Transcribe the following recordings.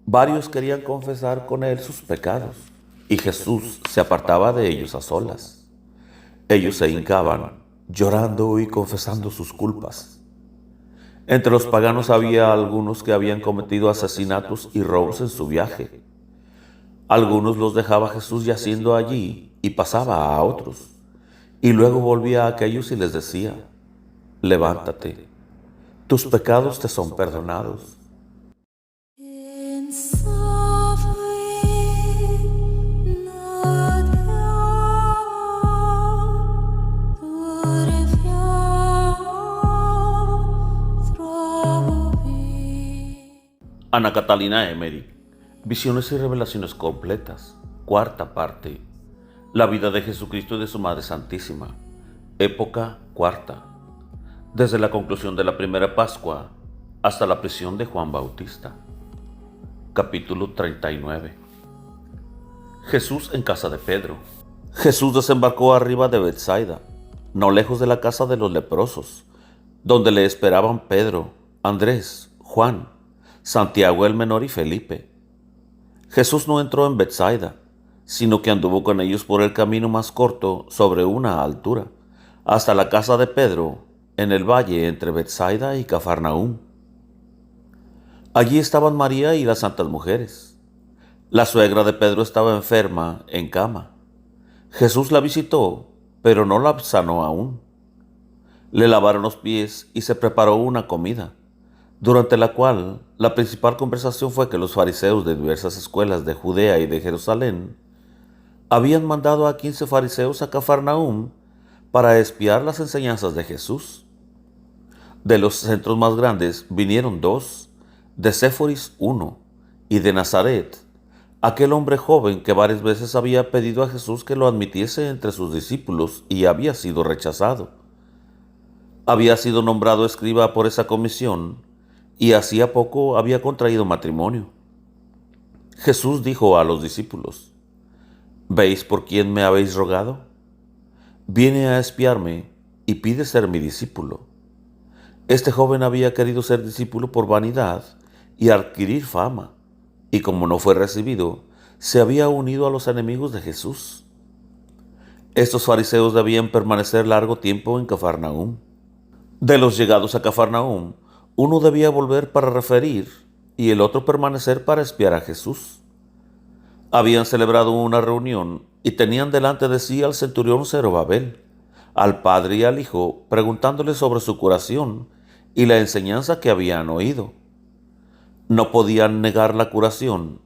Varios querían confesar con él sus pecados, y Jesús se apartaba de ellos a solas. Ellos se hincaban, llorando y confesando sus culpas. Entre los paganos había algunos que habían cometido asesinatos y robos en su viaje. Algunos los dejaba Jesús yaciendo allí y pasaba a otros, y luego volvía a aquellos y les decía: levántate, tus pecados te son perdonados. In softly Ana Catalina Emery, Visiones y Revelaciones Completas, cuarta parte. La vida de Jesucristo y de su Madre Santísima, época cuarta. Desde la conclusión de la primera Pascua hasta la prisión de Juan Bautista. Capítulo 39. Jesús en casa de Pedro. Jesús desembarcó arriba de Betsaida, no lejos de la casa de los leprosos, donde le esperaban Pedro, Andrés, Juan, Santiago el menor y Felipe. Jesús no entró en Betsaida, sino que anduvo con ellos por el camino más corto sobre una altura, hasta la casa de Pedro, en el valle entre Betsaida y Cafarnaúm. Allí estaban María y las santas mujeres. La suegra de Pedro estaba enferma, en cama. Jesús la visitó, pero no la sanó aún. Le lavaron los pies y se preparó una comida, durante la cual la principal conversación fue que los fariseos de diversas escuelas de Judea y de Jerusalén habían mandado a 15 fariseos a Cafarnaúm para espiar las enseñanzas de Jesús. De los centros más grandes vinieron 2, de Séforis 1, y de Nazaret, aquel hombre joven que varias veces había pedido a Jesús que lo admitiese entre sus discípulos y había sido rechazado. Había sido nombrado escriba por esa comisión y hacía poco había contraído matrimonio. Jesús dijo a los discípulos: ¿veis por quién me habéis rogado? Viene a espiarme y pide ser mi discípulo. Este joven había querido ser discípulo por vanidad y adquirir fama, y como no fue recibido, se había unido a los enemigos de Jesús. Estos fariseos debían permanecer largo tiempo en Cafarnaúm. De los llegados a Cafarnaúm, uno debía volver para referir y el otro permanecer para espiar a Jesús. Habían celebrado una reunión y tenían delante de sí al centurión Zorobabel, al padre y al hijo, preguntándoles sobre su curación y la enseñanza que habían oído. No podían negar la curación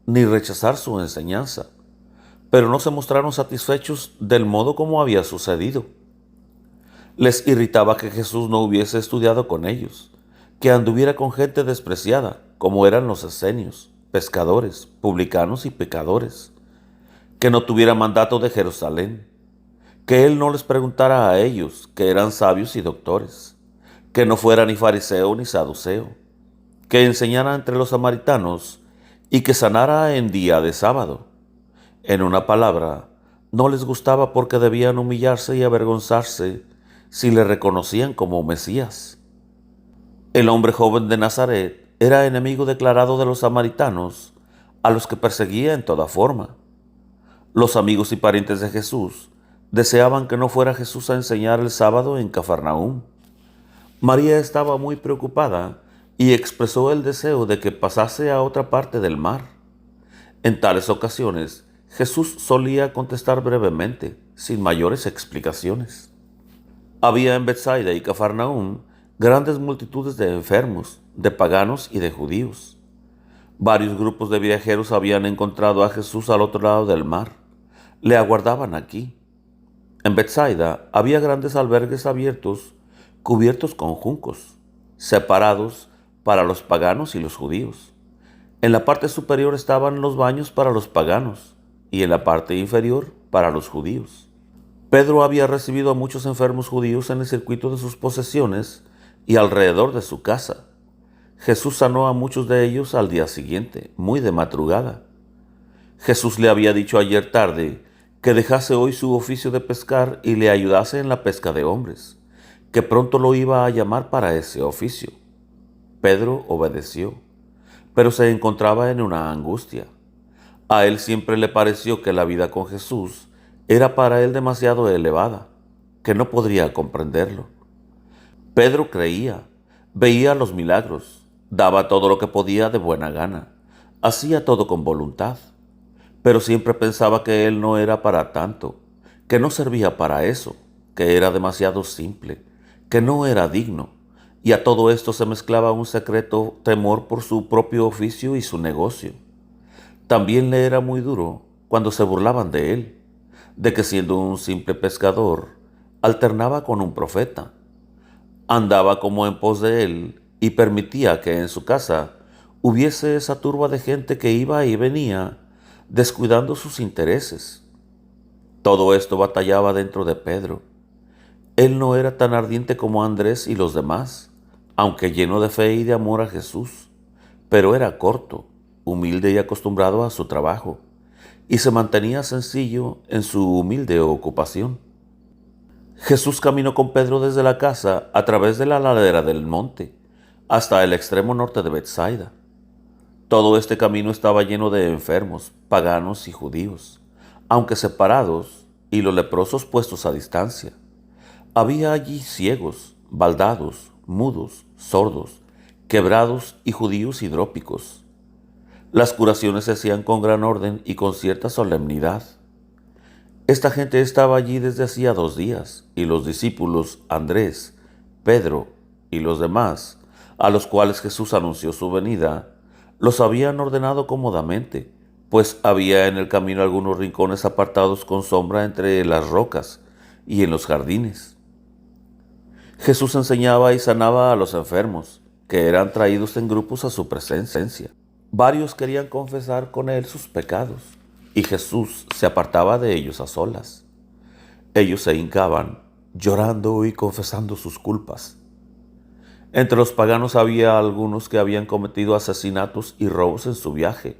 ni rechazar su enseñanza, pero no se mostraron satisfechos del modo como había sucedido. Les irritaba que Jesús no hubiese estudiado con ellos, que anduviera con gente despreciada, como eran los esenios, pescadores, publicanos y pecadores, que no tuviera mandato de Jerusalén, que él no les preguntara a ellos, que eran sabios y doctores, que no fuera ni fariseo ni saduceo, que enseñara entre los samaritanos y que sanara en día de sábado. En una palabra, no les gustaba porque debían humillarse y avergonzarse si le reconocían como Mesías. El hombre joven de Nazaret era enemigo declarado de los samaritanos, a los que perseguía en toda forma. Los amigos y parientes de Jesús deseaban que no fuera Jesús a enseñar el sábado en Cafarnaúm. María estaba muy preocupada y expresó el deseo de que pasase a otra parte del mar. En tales ocasiones, Jesús solía contestar brevemente, sin mayores explicaciones. Había en Betsaida y Cafarnaúm grandes multitudes de enfermos, de paganos y de judíos. Varios grupos de viajeros habían encontrado a Jesús al otro lado del mar. Le aguardaban aquí. En Betsaida había grandes albergues abiertos, cubiertos con juncos, separados para los paganos y los judíos. En la parte superior estaban los baños para los paganos y en la parte inferior para los judíos. Pedro había recibido a muchos enfermos judíos en el circuito de sus posesiones y alrededor de su casa. Jesús sanó a muchos de ellos al día siguiente, muy de madrugada. Jesús le había dicho ayer tarde que dejase hoy su oficio de pescar y le ayudase en la pesca de hombres, que pronto lo iba a llamar para ese oficio. Pedro obedeció. pero se encontraba en una angustia. A él siempre le pareció que la vida con Jesús era para él demasiado elevada, que no podría comprenderlo. Pedro creía, veía los milagros, daba todo lo que podía de buena gana, hacía todo con voluntad, pero siempre pensaba que él no era para tanto, que no servía para eso, que era demasiado simple, que no era digno, y a todo esto se mezclaba un secreto temor por su propio oficio y su negocio. También le era muy duro cuando se burlaban de él, de que siendo un simple pescador, alternaba con un profeta. Andaba como en pos de él y permitía que en su casa hubiese esa turba de gente que iba y venía, descuidando sus intereses. Todo esto batallaba dentro de Pedro. Él no era tan ardiente como Andrés y los demás, aunque lleno de fe y de amor a Jesús, pero era corto, humilde y acostumbrado a su trabajo, y se mantenía sencillo en su humilde ocupación. Jesús caminó con Pedro desde la casa a través de la ladera del monte hasta el extremo norte de Betsaida. Todo este camino estaba lleno de enfermos, paganos y judíos, aunque separados y los leprosos puestos a distancia. Había allí ciegos, baldados, mudos, sordos, quebrados y judíos hidrópicos. Las curaciones se hacían con gran orden y con cierta solemnidad. Esta gente estaba allí desde hacía 2 días, y los discípulos Andrés, Pedro y los demás, a los cuales Jesús anunció su venida, los habían ordenado cómodamente, pues había en el camino algunos rincones apartados con sombra entre las rocas y en los jardines. Jesús enseñaba y sanaba a los enfermos, que eran traídos en grupos a su presencia. Varios querían confesar con él sus pecados, y Jesús se apartaba de ellos a solas. Ellos se hincaban, llorando y confesando sus culpas. Entre los paganos había algunos que habían cometido asesinatos y robos en su viaje.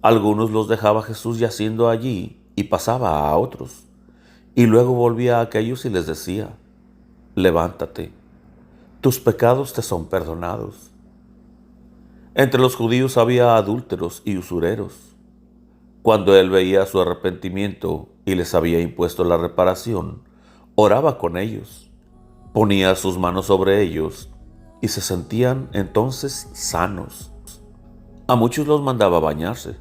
Algunos los dejaba Jesús yaciendo allí y pasaba a otros, y luego volvía a aquellos y les decía: levántate, tus pecados te son perdonados. Entre los judíos había adúlteros y usureros. Cuando él veía su arrepentimiento y les había impuesto la reparación, oraba con ellos, ponía sus manos sobre ellos y se sentían entonces sanos. A muchos los mandaba bañarse,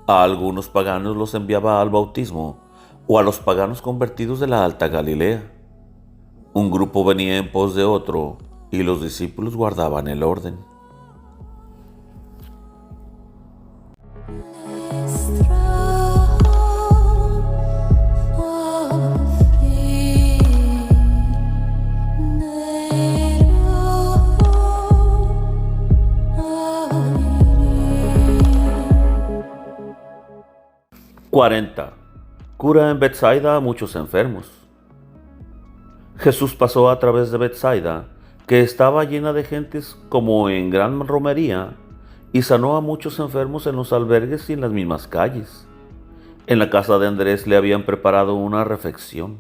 a algunos paganos los enviaba al bautismo o a los paganos convertidos de la Alta Galilea. Un grupo venía en pos de otro y los discípulos guardaban el orden. ¡40! Cura en Betsaida a muchos enfermos. Jesús pasó a través de Betsaida, que estaba llena de gentes como en gran romería, y sanó a muchos enfermos en los albergues y en las mismas calles. En la casa de Andrés le habían preparado una refección.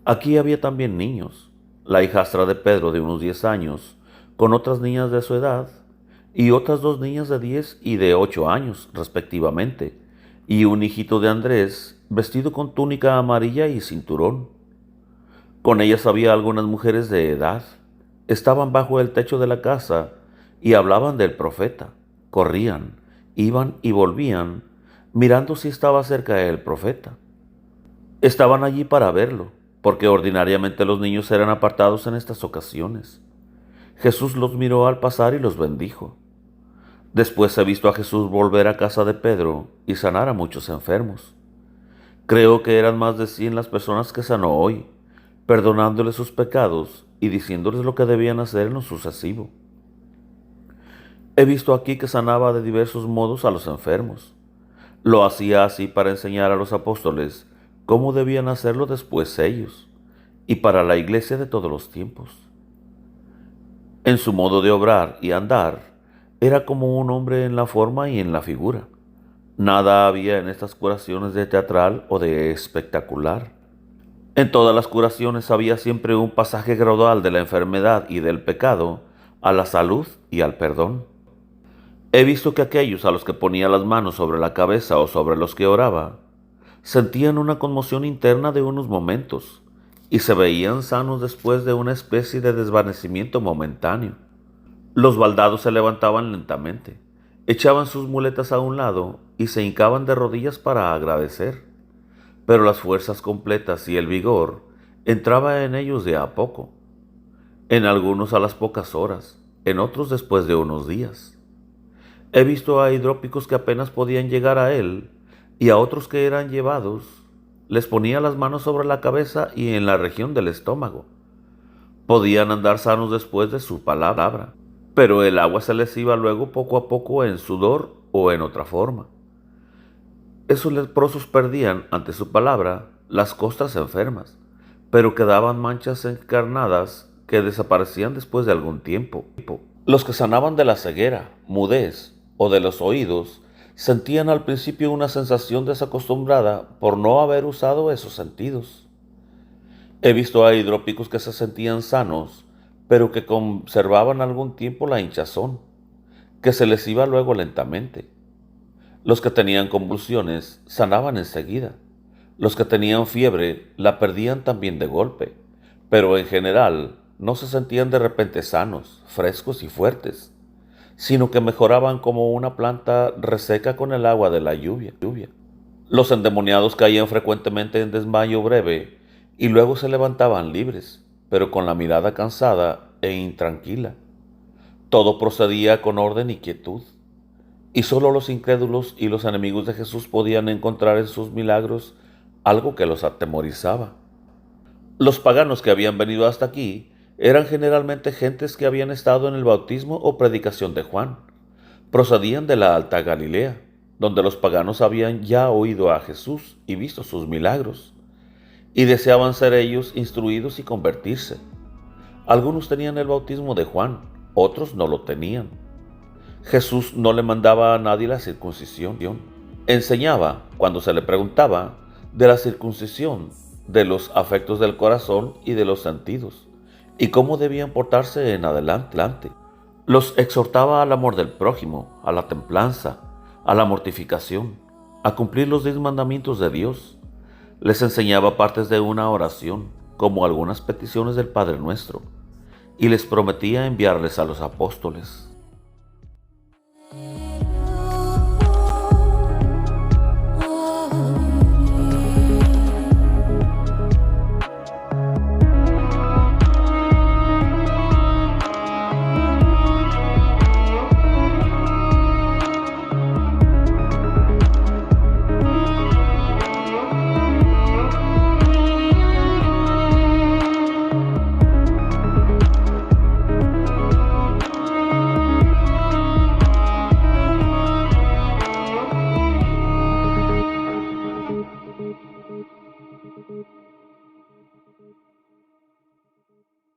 Aquí había también niños, la hijastra de Pedro de unos 10 años, con otras niñas de su edad, y otras 2 niñas de 10 y de 8 años, respectivamente, y un hijito de Andrés, vestido con túnica amarilla y cinturón. Con ellas había algunas mujeres de edad. Estaban bajo el techo de la casa y hablaban del profeta. Corrían, iban y volvían, mirando si estaba cerca el profeta. Estaban allí para verlo, porque ordinariamente los niños eran apartados en estas ocasiones. Jesús los miró al pasar y los bendijo. Después he visto a Jesús volver a casa de Pedro y sanar a muchos enfermos. Creo que eran más de 100 las personas que sanó hoy, perdonándoles sus pecados y diciéndoles lo que debían hacer en lo sucesivo. He visto aquí que sanaba de diversos modos a los enfermos. Lo hacía así para enseñar a los apóstoles cómo debían hacerlo después ellos, y para la iglesia de todos los tiempos. En su modo de obrar y andar, era como un hombre en la forma y en la figura. Nada había en estas curaciones de teatral o de espectacular. En todas las curaciones había siempre un pasaje gradual de la enfermedad y del pecado a la salud y al perdón. He visto que aquellos a los que ponía las manos sobre la cabeza o sobre los que oraba, sentían una conmoción interna de unos momentos y se veían sanos después de una especie de desvanecimiento momentáneo. Los baldados se levantaban lentamente, echaban sus muletas a un lado y se hincaban de rodillas para agradecer, pero las fuerzas completas y el vigor entraba en ellos de a poco, en algunos a las pocas horas, en otros después de unos días. He visto a hidrópicos que apenas podían llegar a él y a otros que eran llevados, les ponía las manos sobre la cabeza y en la región del estómago. Podían andar sanos después de su palabra, pero el agua se les iba luego poco a poco en sudor o en otra forma. Esos leprosos perdían, ante su palabra, las costras enfermas, pero quedaban manchas encarnadas que desaparecían después de algún tiempo. Los que sanaban de la ceguera, mudez o de los oídos sentían al principio una sensación desacostumbrada por no haber usado esos sentidos. He visto a hidrópicos que se sentían sanos, pero que conservaban algún tiempo la hinchazón, que se les iba luego lentamente. Los que tenían convulsiones sanaban enseguida. Los que tenían fiebre la perdían también de golpe, pero en general no se sentían de repente sanos, frescos y fuertes, sino que mejoraban como una planta reseca con el agua de la lluvia. Los endemoniados caían frecuentemente en desmayo breve y luego se levantaban libres, pero con la mirada cansada e intranquila. Todo procedía con orden y quietud, y solo los incrédulos y los enemigos de Jesús podían encontrar en sus milagros algo que los atemorizaba. Los paganos que habían venido hasta aquí eran generalmente gentes que habían estado en el bautismo o predicación de Juan. Procedían de la Alta Galilea, donde los paganos habían ya oído a Jesús y visto sus milagros, y deseaban ser ellos instruidos y convertirse. Algunos tenían el bautismo de Juan, otros no lo tenían. Jesús no le mandaba a nadie la circuncisión. Enseñaba, cuando se le preguntaba, de la circuncisión, de los afectos del corazón y de los sentidos, y cómo debían portarse en adelante. Los exhortaba al amor del prójimo, a la templanza, a la mortificación, a cumplir los 10 mandamientos de Dios. Les enseñaba partes de una oración, como algunas peticiones del Padre Nuestro, y les prometía enviarles a los apóstoles.